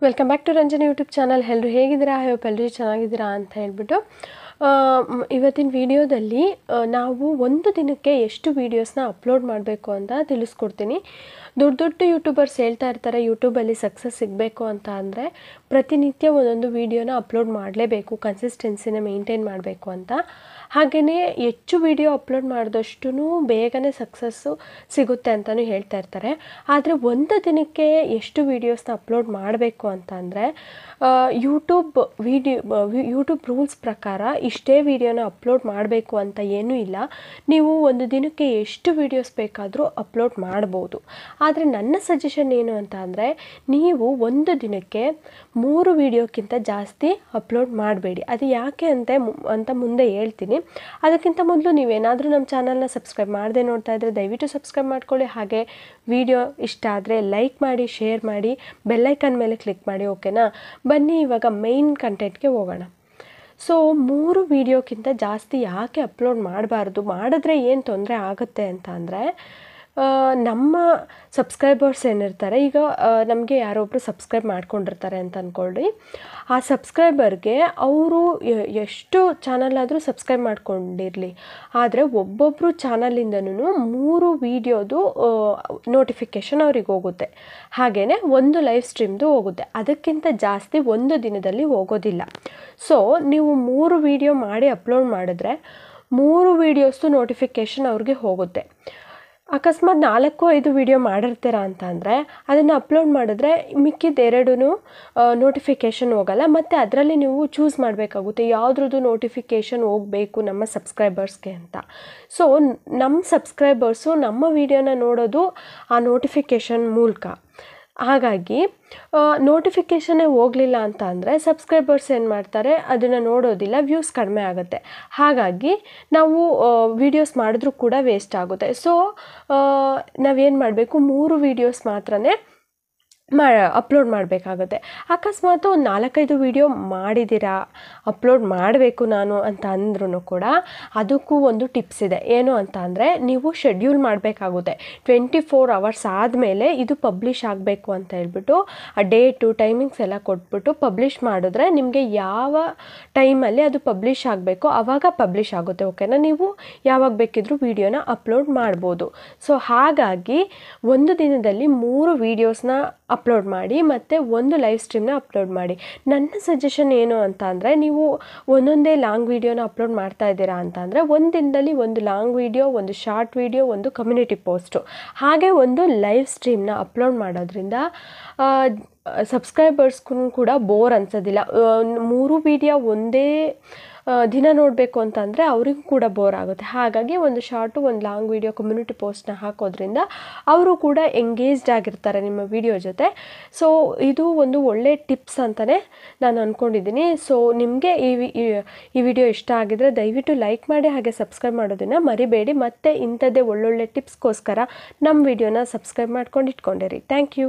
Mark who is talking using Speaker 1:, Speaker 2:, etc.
Speaker 1: Welcome back to Ranjani YouTube channel. ಎಲ್ಲರೂ ಹೇಗಿದ್ದೀರಾ? I hope ಎಲ್ಲರೂ ಚೆನ್ನಾಗಿದ್ದೀರಾ ಅಂತ ಹೇಳ್ಬಿಟ್ಟು ಇವತ್ತಿನ ವಿಡಿಯೋದಲ್ಲಿ ನಾವು ಒಂದು ದಿನಕ್ಕೆ ಎಷ್ಟು ವೀಡಿಯೋಸ್ನ ಅಪ್ಲೋಡ್ ಮಾಡಬೇಕು ಅಂತ ತಿಳಿಸ್ಕೊಡ್ತೀನಿ. ದೊಡ್ಡ ಯೂಟ್ಯೂಬರ್ಸ್ ಹೇಳ್ತಾ ಇರ್ತಾರೆ, ಯೂಟ್ಯೂಬಲ್ಲಿ ಸಕ್ಸಸ್ ಸಿಗಬೇಕು ಅಂತ ಅಂದರೆ ಪ್ರತಿನಿತ್ಯ ಒಂದೊಂದು ವೀಡಿಯೋನ ಅಪ್ಲೋಡ್ ಮಾಡಲೇಬೇಕು, ಕನ್ಸಿಸ್ಟೆನ್ಸಿನ ಮೇಂಟೈನ್ ಮಾಡಬೇಕು ಅಂತ. ಹಾಗೆಯೇ ಹೆಚ್ಚು ವೀಡಿಯೋ ಅಪ್ಲೋಡ್ ಮಾಡಿದಷ್ಟು ಬೇಗನೆ ಸಕ್ಸಸ್ಸು ಸಿಗುತ್ತೆ ಅಂತಲೂ ಹೇಳ್ತಾ ಇರ್ತಾರೆ. ಆದರೆ ಒಂದು ದಿನಕ್ಕೆ ಎಷ್ಟು ವೀಡಿಯೋಸ್ನ ಅಪ್ಲೋಡ್ ಮಾಡಬೇಕು ಅಂತ ಅಂದರೆ ಯೂಟ್ಯೂಬ್ ರೂಲ್ಸ್ ಪ್ರಕಾರ ಇಷ್ಟೇ ವೀಡಿಯೋನ ಅಪ್ಲೋಡ್ ಮಾಡಬೇಕು ಅಂತ ಏನೂ ಇಲ್ಲ. ನೀವು ಒಂದು ದಿನಕ್ಕೆ ಎಷ್ಟು ವೀಡಿಯೋಸ್ ಬೇಕಾದರೂ ಅಪ್ಲೋಡ್ ಮಾಡ್ಬೋದು. ಆದರೆ ನನ್ನ ಸಜೆಷನ್ ಏನು ಅಂತ ಅಂದರೆ, ನೀವು ಒಂದು ದಿನಕ್ಕೆ 3 ವೀಡಿಯೋಕ್ಕಿಂತ ಜಾಸ್ತಿ ಅಪ್ಲೋಡ್ ಮಾಡಬೇಡಿ. ಅದು ಯಾಕೆ ಅಂತ ಮುಂದೆ ಹೇಳ್ತೀನಿ. ಅದಕ್ಕಿಂತ ಮೊದಲು ನೀವೇನಾದರೂ ನಮ್ಮ ಚಾನಲ್ನ ಸಬ್ಸ್ಕ್ರೈಬ್ ಮಾಡದೆ ನೋಡ್ತಾ ಇದ್ದರೆ ದಯವಿಟ್ಟು ಸಬ್ಸ್ಕ್ರೈಬ್ ಮಾಡ್ಕೊಳ್ಳಿ. ಹಾಗೆ ವಿಡಿಯೋ ಇಷ್ಟ ಆದರೆ ಲೈಕ್ ಮಾಡಿ, ಶೇರ್ ಮಾಡಿ, ಬೆಲ್ಲೈಕನ್ ಮೇಲೆ ಕ್ಲಿಕ್ ಮಾಡಿ. ಓಕೆನಾ? ಬನ್ನಿ ಇವಾಗ ಮೈನ್ ಕಂಟೆಂಟ್ಗೆ ಹೋಗೋಣ. ಸೊ 3 ವೀಡಿಯೋಕ್ಕಿಂತ ಜಾಸ್ತಿ ಯಾಕೆ ಅಪ್ಲೋಡ್ ಮಾಡಬಾರ್ದು, ಮಾಡಿದ್ರೆ ಏನು ತೊಂದರೆ ಆಗುತ್ತೆ ಅಂತ ಅಂದರೆ, ನಮ್ಮ ಸಬ್ಸ್ಕ್ರೈಬರ್ಸ್ ಏನಿರ್ತಾರೆ, ಈಗ ನಮಗೆ ಯಾರೊಬ್ಬರು ಸಬ್ಸ್ಕ್ರೈಬ್ ಮಾಡ್ಕೊಂಡಿರ್ತಾರೆ ಅಂತ ಅಂದ್ಕೊಳ್ಳಿ. ಆ ಸಬ್ಸ್ಕ್ರೈಬರ್ಗೆ ಅವರು ಎಷ್ಟು ಚಾನಲ್ ಆದರೂ ಸಬ್ಸ್ಕ್ರೈಬ್ ಮಾಡ್ಕೊಂಡಿರಲಿ, ಆದರೆ ಒಬ್ಬೊಬ್ಬರು ಚಾನಲಿಂದನೂ 3 ವೀಡಿಯೋದು ನೋಟಿಫಿಕೇಷನ್ ಅವ್ರಿಗೆ ಹೋಗುತ್ತೆ. ಹಾಗೆಯೇ ಒಂದು ಲೈವ್ ಸ್ಟ್ರೀಮ್ದು ಹೋಗುತ್ತೆ. ಅದಕ್ಕಿಂತ ಜಾಸ್ತಿ ಒಂದು ದಿನದಲ್ಲಿ ಹೋಗೋದಿಲ್ಲ. ಸೊ ನೀವು 3 ವೀಡಿಯೋ ಮಾಡಿ ಅಪ್ಲೋಡ್ ಮಾಡಿದ್ರೆ 3 ವೀಡಿಯೋಸ್ದು ನೋಟಿಫಿಕೇಷನ್ ಅವ್ರಿಗೆ ಹೋಗುತ್ತೆ. ಅಕಸ್ಮಾತ್ 4-5 ವೀಡಿಯೋ ಮಾಡಿರ್ತೀರ ಅಂತ ಅಂದರೆ ಅದನ್ನು ಅಪ್ಲೋಡ್ ಮಾಡಿದ್ರೆ ಮಿಕ್ಕಿದ 2 ನೋಟಿಫಿಕೇಷನ್ ಹೋಗಲ್ಲ. ಮತ್ತು ಅದರಲ್ಲಿ ನೀವು ಚೂಸ್ ಮಾಡಬೇಕಾಗುತ್ತೆ ಯಾವುದ್ರದ್ದು ನೋಟಿಫಿಕೇಷನ್ ಹೋಗಬೇಕು ನಮ್ಮ ಸಬ್ಸ್ಕ್ರೈಬರ್ಸ್ಗೆ ಅಂತ. ಸೊ ನಮ್ಮ ಸಬ್ಸ್ಕ್ರೈಬರ್ಸು ನಮ್ಮ ವೀಡಿಯೋನ ನೋಡೋದು ಆ ನೋಟಿಫಿಕೇಷನ್ ಮೂಲಕ. ಹಾಗಾಗಿ ನೋಟಿಫಿಕೇಷನ್ನೇ ಹೋಗಲಿಲ್ಲ ಅಂತ ಅಂದರೆ ಸಬ್ಸ್ಕ್ರೈಬರ್ಸ್ ಏನು ಮಾಡ್ತಾರೆ, ಅದನ್ನು ನೋಡೋದಿಲ್ಲ, ವ್ಯೂಸ್ ಕಡಿಮೆ ಆಗುತ್ತೆ. ಹಾಗಾಗಿ ನಾವು ವೀಡಿಯೋಸ್ ಮಾಡಿದ್ರೂ ಕೂಡ ವೇಸ್ಟ್ ಆಗುತ್ತೆ. ಸೊ ನಾವೇನು ಮಾಡಬೇಕು, 3 ವೀಡಿಯೋಸ್ ಮಾತ್ರನೇ ಅಪ್ಲೋಡ್ ಮಾಡಬೇಕಾಗುತ್ತೆ. ಅಕಸ್ಮಾತ್ 4-5 ವೀಡಿಯೋ ಮಾಡಿದ್ದೀರಾ, ಅಪ್ಲೋಡ್ ಮಾಡಬೇಕು ನಾನು ಅಂತ ಅಂದ್ರೂ ಕೂಡ ಅದಕ್ಕೂ ಒಂದು ಟಿಪ್ಸ್ ಇದೆ. ಏನು ಅಂತ ಅಂದರೆ, ನೀವು ಶೆಡ್ಯೂಲ್ ಮಾಡಬೇಕಾಗುತ್ತೆ. 24 ಅವರ್ಸ್ ಆದಮೇಲೆ ಇದು ಪಬ್ಲಿಷ್ ಆಗಬೇಕು ಅಂತ ಹೇಳ್ಬಿಟ್ಟು ಆ ಡೇಟು ಟೈಮಿಂಗ್ಸ್ ಎಲ್ಲ ಕೊಟ್ಬಿಟ್ಟು ಪಬ್ಲಿಷ್ ಮಾಡಿದ್ರೆ ನಿಮಗೆ ಯಾವ ಟೈಮಲ್ಲಿ ಅದು ಪಬ್ಲಿಷ್ ಆಗಬೇಕು ಆವಾಗ ಪಬ್ಲಿಷ್ ಆಗುತ್ತೆ. ಓಕೆನಾ? ನೀವು ಯಾವಾಗ ಬೇಕಿದ್ರೂ ವೀಡಿಯೋನ ಅಪ್ಲೋಡ್ ಮಾಡ್ಬೋದು. ಸೊ ಹಾಗಾಗಿ ಒಂದು ದಿನದಲ್ಲಿ 3 ವೀಡಿಯೋಸ್ನ ಅಪ್ಲೋಡ್ ಮಾಡಿ ಮತ್ತು ಒಂದು ಲೈವ್ ಸ್ಟ್ರೀಮ್ನ ಅಪ್ಲೋಡ್ ಮಾಡಿ. ನನ್ನ ಸಜೆಷನ್ ಏನು ಅಂತ ಅಂದರೆ, ನೀವು ಒಂದೊಂದೇ ಲಾಂಗ್ ವೀಡಿಯೋನ ಅಪ್ಲೋಡ್ ಮಾಡ್ತಾ ಇದ್ದೀರಾ ಅಂತ ಅಂದರೆ ಒಂದು ದಿನದಲ್ಲಿ ಒಂದು ಲಾಂಗ್ ವೀಡಿಯೋ, ಒಂದು ಶಾರ್ಟ್ ವೀಡಿಯೋ, ಒಂದು ಕಮ್ಯುನಿಟಿ ಪೋಸ್ಟು, ಹಾಗೆ ಒಂದು ಲೈವ್ ಸ್ಟ್ರೀಮ್ನ ಅಪ್ಲೋಡ್ ಮಾಡೋದ್ರಿಂದ ಸಬ್ಸ್ಕ್ರೈಬರ್ಸ್ಗೂ ಕೂಡ ಬೋರ್ ಅನ್ಸೋದಿಲ್ಲ. 3 ವೀಡಿಯೋ ಒಂದೇ ದಿನ ನೋಡಬೇಕು ಅಂತಂದರೆ ಅವರಿಗೂ ಕೂಡ ಬೋರ್ ಆಗುತ್ತೆ. ಹಾಗಾಗಿ ಒಂದು ಶಾರ್ಟು, ಒಂದು ಲಾಂಗ್ ವೀಡಿಯೋ, ಕಮ್ಯುನಿಟಿ ಪೋಸ್ಟ್ನ ಹಾಕೋದ್ರಿಂದ ಅವರು ಕೂಡ ಎಂಗೇಜ್ಡ್ ಆಗಿರ್ತಾರೆ ನಿಮ್ಮ ವಿಡಿಯೋ ಜೊತೆ. ಸೊ ಇದು ಒಂದು ಒಳ್ಳೆ ಟಿಪ್ಸ್ ಅಂತಲೇ ನಾನು ಅಂದ್ಕೊಂಡಿದ್ದೀನಿ. ಸೊ ನಿಮಗೆ ಈ ವಿಡಿಯೋ ಇಷ್ಟ ಆಗಿದರೆ ದಯವಿಟ್ಟು ಲೈಕ್ ಮಾಡಿ, ಹಾಗೆ ಸಬ್ಸ್ಕ್ರೈಬ್ ಮಾಡೋದನ್ನು ಮರಿಬೇಡಿ. ಮತ್ತು ಇಂಥದ್ದೇ ಒಳ್ಳೊಳ್ಳೆ ಟಿಪ್ಸ್ಗೋಸ್ಕರ ನಮ್ಮ ವಿಡಿಯೋನ ಸಬ್ಸ್ಕ್ರೈಬ್ ಮಾಡ್ಕೊಂಡು ಇಟ್ಕೊಂಡಿರಿ. Thank you.